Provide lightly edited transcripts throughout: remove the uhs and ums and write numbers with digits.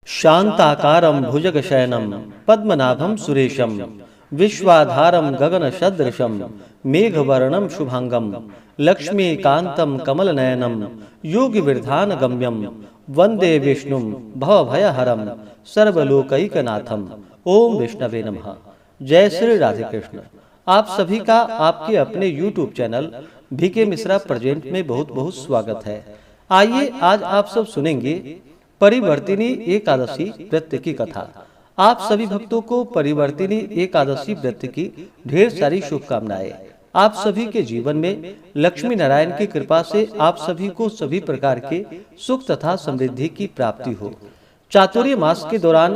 शांताकारं भुजगशयनं पद्मनाभं सुरेशं विश्वाधारं गगनसदृशं मेघवर्णं शुभांगं लक्ष्मीकान्तं कमलनयनं योगिविरधानगम्यं वंदे विष्णुं भवभयहरं सर्वलोकैकनाथं। ओम विष्णवे नमः। जय श्री राधे कृष्ण। आप सभी का आपके अपने YouTube channel VK Mishra present में बहुत बहुत स्वागत है। आइए आज आप सब सुनेंगे परिवर्तिनी एकादशी व्रत की कथा। आप सभी भक्तों को परिवर्तिनी एकादशी व्रत की ढेर सारी शुभकामनाएं। आप सभी के जीवन में लक्ष्मी नारायण की कृपा से आप सभी को सभी प्रकार के सुख तथा समृद्धि की प्राप्ति हो। चातुर्य मास के दौरान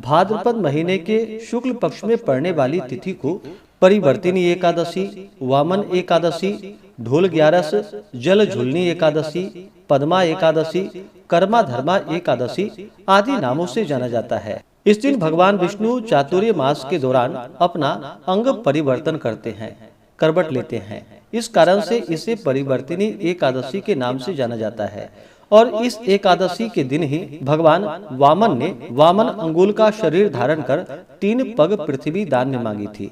भाद्रपद महीने के शुक्ल पक्ष में पड़ने वाली तिथि को परिवर्तिनी एकादशी, वामन एकादशी, ढोल ग्यारस, जल झुलनी एकादशी, पद्मा एकादशी, कर्मा धर्मा एकादशी आदि नामों से जाना जाता है। इस दिन भगवान विष्णु चातुर्य मास के दौरान अपना अंग परिवर्तन करते हैं, करवट लेते हैं। इस कारण से इसे परिवर्तिनी एकादशी के नाम से जाना जाता है। और इस एकादशी के दिन ही भगवान वामन ने वामन अंगुल का शरीर धारण कर 3 पग पृथ्वी दान में मांगी थी।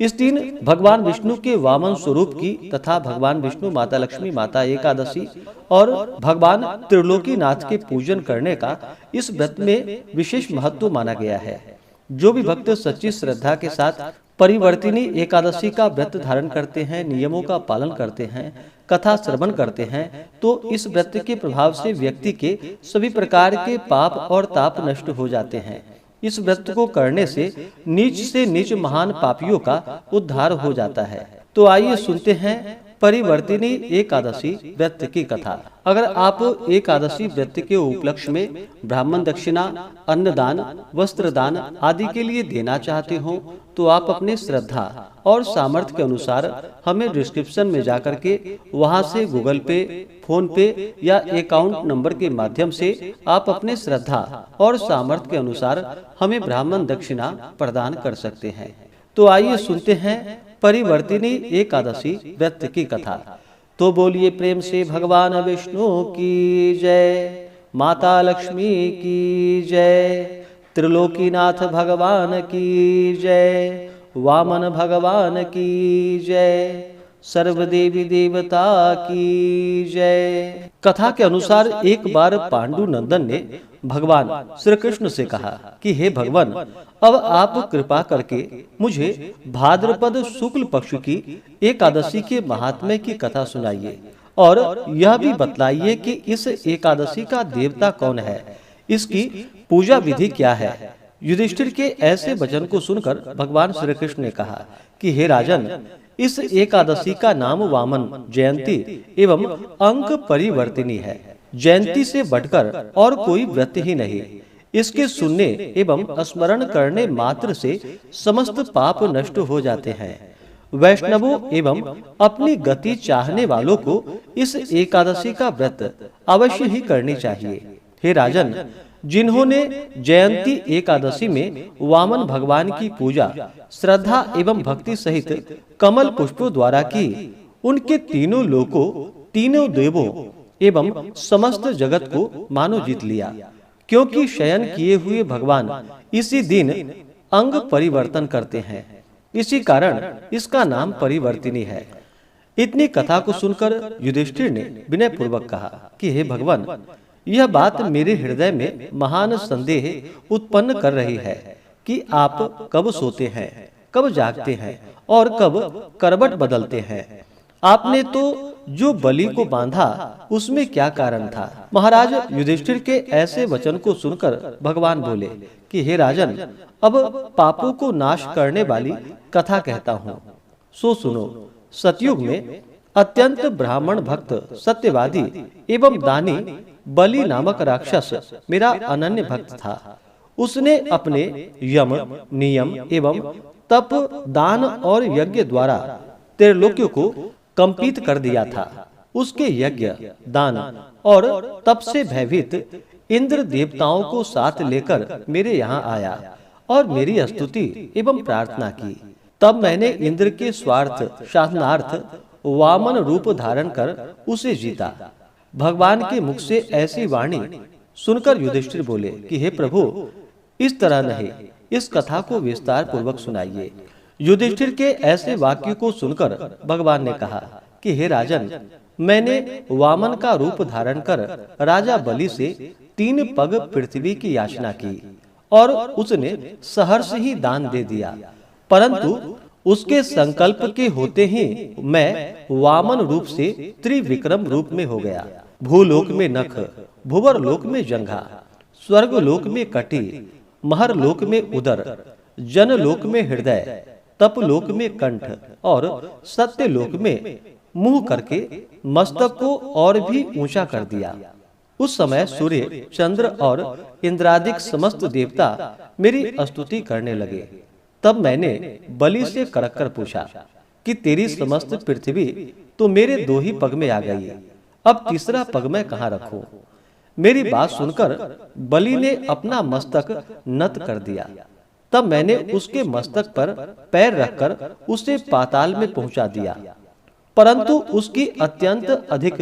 इस दिन भगवान विष्णु के वामन स्वरूप की तथा भगवान विष्णु माता लक्ष्मी माता एकादशी और भगवान त्रिलोकीनाथ के पूजन करने का इस व्रत में विशेष महत्व माना गया है। जो भी भक्त सच्ची श्रद्धा के साथ परिवर्तिनी एकादशी का व्रत धारण करते हैं, नियमों का पालन करते हैं, कथा श्रवण करते हैं, तो इस व्रत के प्रभाव से व्यक्ति के सभी प्रकार के पाप और ताप नष्ट हो जाते हैं। इस व्रत को करने से नीच महान पापियों का उद्धार हो जाता है। तो आइए सुनते हैं परिवर्तिनी एकादशी व्रत की कथा। अगर आप एकादशी व्रत के उपलक्ष्य में ब्राह्मण दक्षिणा, अन्नदान, वस्त्रदान आदि के लिए देना चाहते हो तो आप अपने श्रद्धा और सामर्थ्य के अनुसार हमें डिस्क्रिप्शन में जाकर के वहां से गूगल पे, फोन पे या अकाउंट नंबर के माध्यम से आप अपने श्रद्धा और सामर्थ्य के अनुसार हमें ब्राह्मण दक्षिणा प्रदान कर सकते हैं। तो आइए सुनते हैं परिवर्तिनी एकादशी व्रत की कथा। तो बोलिए प्रेम से भगवान विष्णु की जय, माता लक्ष्मी की जय, त्रिलोकीनाथ भगवान की जय, वामन भगवान की जय, सर्वदेवी देवता की जय। कथा के अनुसार एक बार पांडु नंदन ने भगवान श्री कृष्ण से कहा कि हे भगवान, अब आप कृपा करके मुझे भाद्रपद शुक्ल पक्ष की एकादशी के महात्म्य की कथा सुनाइए और यह भी बतलाइए कि इस एकादशी का देवता कौन है, इसकी पूजा विधि क्या है। युधिष्ठिर के ऐसे वचन को सुनकर भगवान श्री कृष्ण ने कहा कि हे राजन, इस एकादशी का नाम वामन, जयंती एवं अंक परिवर्तिनी है। जयंती से बढ़कर और कोई व्रत ही नहीं। इसके सुनने एवं स्मरण करने मात्र से समस्त पाप नष्ट हो जाते हैं। वैष्णवों एवं अपनी गति चाहने वालों को इस एकादशी का व्रत अवश्य ही करनी चाहिए। हे राजन, जिन्होंने जयंती एकादशी में वामन भगवान की पूजा श्रद्धा एवं भक्ति सहित कमल पुष्पों द्वारा की, उनके तीनों लोकों, तीनों देवों एवं समस्त जगत को मानो जीत लिया, क्योंकि शयन किए हुए भगवान इसी दिन अंग परिवर्तन करते हैं। इसी कारण इसका नाम परिवर्तिनी है। इतनी कथा को सुनकर युधिष्ठिर ने विनय पूर्वक कहा कि हे भगवान, यह बात मेरे हृदय में महान संदेह उत्पन्न कर रही है कि आप कब सोते हैं, कब जागते हैं और कब करवट बदलते हैं। आपने तो जो बलि को बांधा उसमें क्या कारण था। महाराज युधिष्ठिर के ऐसे वचन को सुनकर भगवान बोले कि हे राजन, अब पापों को नाश करने वाली कथा कहता हूँ, सो सुनो। सतयुग में अत्यंत ब्राह्मण भक्त, सत्यवादी एवं दानी बलि नामक राक्षस मेरा अनन्य भक्त था। उसने अपने यम, नियम एवं तप, दान और यज्ञ द्वारा त्रिलोक्यों को कंपित कर दिया था। उसके यज्ञ, दान और तप से भयभीत इंद्र देवताओं को साथ लेकर मेरे यहाँ आया और मेरी स्तुति एवं प्रार्थना की। तब मैंने इंद्र के स्वार्थ साधनार्थ वामन रूप धारण कर उसे जीता। भगवान के मुख से ऐसी वाणी सुनकर युधिष्ठिर बोले कि हे प्रभु, इस तरह नहीं, इस कथा को विस्तार पूर्वक सुनाइए। युधिष्ठिर के ऐसे वाक्य को सुनकर भगवान ने कहा कि हे राजन, मैंने वामन का रूप धारण कर राजा बलि से 3 पग पृथ्वी की याचना की और उसने सहर्ष ही दान दे दिया, परंतु उसके संकल्प के होते ही मैं वामन रूप से त्रिविक्रम रूप में हो गया। भूलोक में नख, भुवर लोक में जंघा, स्वर्ग लोक में कटी, महर लोक में उदर, जन लोक में हृदय, तप लोक में कंठ और सत्य लोक में मुंह करके मस्तक को और भी ऊंचा कर दिया। उस समय सूर्य, चंद्र और इंद्रादिक समस्त देवता मेरी स्तुति करने लगे। तब मैंने बलि से कड़क कर पूछा कि तेरी समस्त पृथ्वी तो मेरे 2 ही पग में आ गई, अब तीसरा पग मैं कहाँ रखूं? मेरी बात सुनकर बलि ने अपना मस्तक नत कर दिया। तब मैंने उसके मस्तक पर पैर रखकर उसे पाताल में पहुंचा दिया, परंतु उसकी अत्यंत अधिक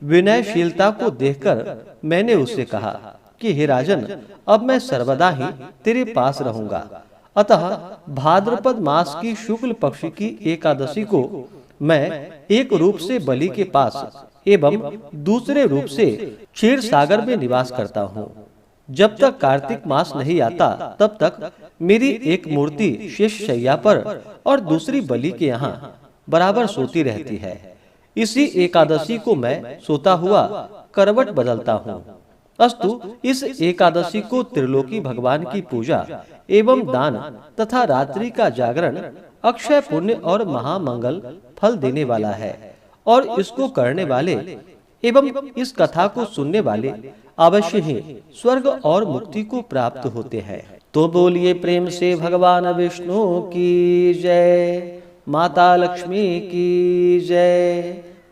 विनयशीलता को देखकर मैंने उससे कहा कि हे राजन, अब मैं सर्वदा ही तेरे पास रहूंगा। अतः भाद्रपद मास की शुक्ल पक्ष की एकादशी को मैं एक रूप से बलि के पास एवं दूसरे रूप से क्षीर सागर में निवास करता हूँ। जब तक कार्तिक मास नहीं आता तब तक मेरी एक मूर्ति शेष शैया पर और दूसरी बलि के यहाँ बराबर सोती रहती है। इसी एकादशी को मैं सोता हुआ करवट बदलता हूँ। अस्तु, इस एकादशी को त्रिलोकी भगवान की पूजा एवं दान तथा रात्रि का जागरण अक्षय पुण्य और महामंगल फल देने वाला है, और इसको करने वाले एवं इस कथा को सुनने वाले अवश्य ही स्वर्ग और मुक्ति को प्राप्त होते हैं। तो बोलिए प्रेम से भगवान विष्णु की जय, माता लक्ष्मी की जय,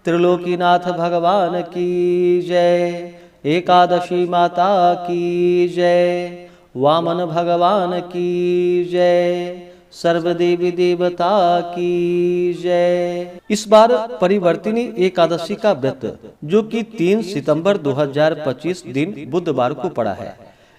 त्रिलोकीनाथ भगवान की जय, एकादशी माता की जय, वामन भगवान की जय, सर्वदेवी देवता की जय। इस बार परिवर्तिनी एकादशी का व्रत, जो कि 3 सितंबर 2025 दिन बुधवार को पड़ा है।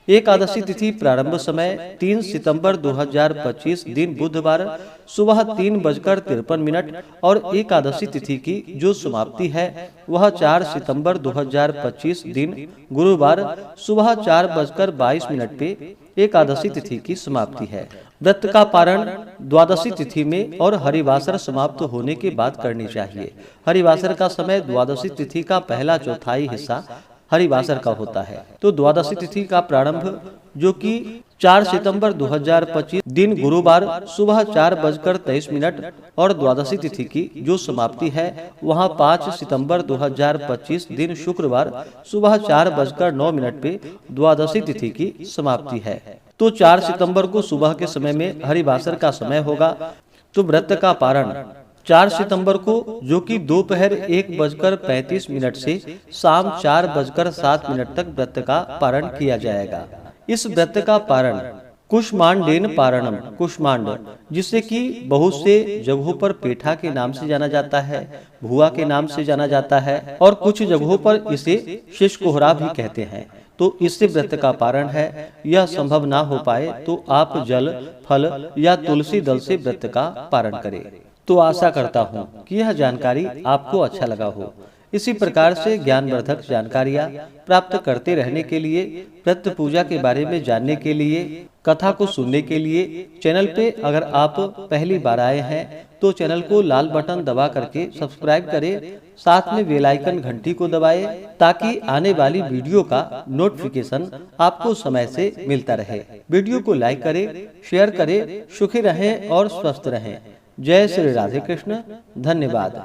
एकादशी तिथि प्रारंभ समय 3 सितंबर 2025 दिन बुधवार सुबह 3:53 और एकादशी तिथि की जो समाप्ति है वह 4 सितंबर 2025 दिन गुरुवार सुबह 4:22 पे एकादशी तिथि की समाप्ति है। व्रत का पारण द्वादशी तिथि में और हरिवासर समाप्त होने के बाद करनी चाहिए। हरिवासर का समय द्वादशी तिथि का पहला चौथाई हिस्सा हरिवासर का होता है। तो द्वादशी तिथि का प्रारंभ, जो कि 4 सितंबर 2025 दिन गुरुवार सुबह 4:23 और द्वादशी तिथि की जो समाप्ति है वहाँ 5 सितंबर 2025 दिन शुक्रवार सुबह 4:09 पे द्वादशी तिथि की समाप्ति है। तो 4 सितंबर को सुबह के समय में हरिवासर का समय होगा। तो व्रत का पारण 4 सितंबर को, जो कि दोपहर 1:35 से शाम 4:07 तक व्रत का पारण किया जाएगा। इस व्रत का पारण कुष्मांडेन पारणम, कुष्मांड जिसे कि बहुत से जगहों पर पेठा के नाम से जाना जाता है, भुआ के नाम से जाना जाता है और कुछ जगहों पर इसे शिशकोहरा भी कहते हैं। तो इससे व्रत का पारण है। यह संभव ना हो पाए तो आप जल, फल या तुलसी दल से व्रत का पारण करें। तो आशा करता हूँ कि यह जानकारी आपको अच्छा लगा हो। इसी प्रकार से ज्ञानवर्धक जानकारियाँ प्राप्त करते रहने के लिए, व्रत पूजा के बारे में जानने के लिए, कथा को सुनने के लिए चैनल पे अगर आप पहली बार आए हैं तो चैनल को लाल बटन दबा करके सब्सक्राइब करें, साथ में बेल आइकन घंटी को दबाएं ताकि आने वाली वीडियो का नोटिफिकेशन आपको समय से मिलता रहे। वीडियो को लाइक करें, शेयर करें। सुखी रहें और स्वस्थ रहें। जय श्री राधे कृष्ण। धन्यवाद।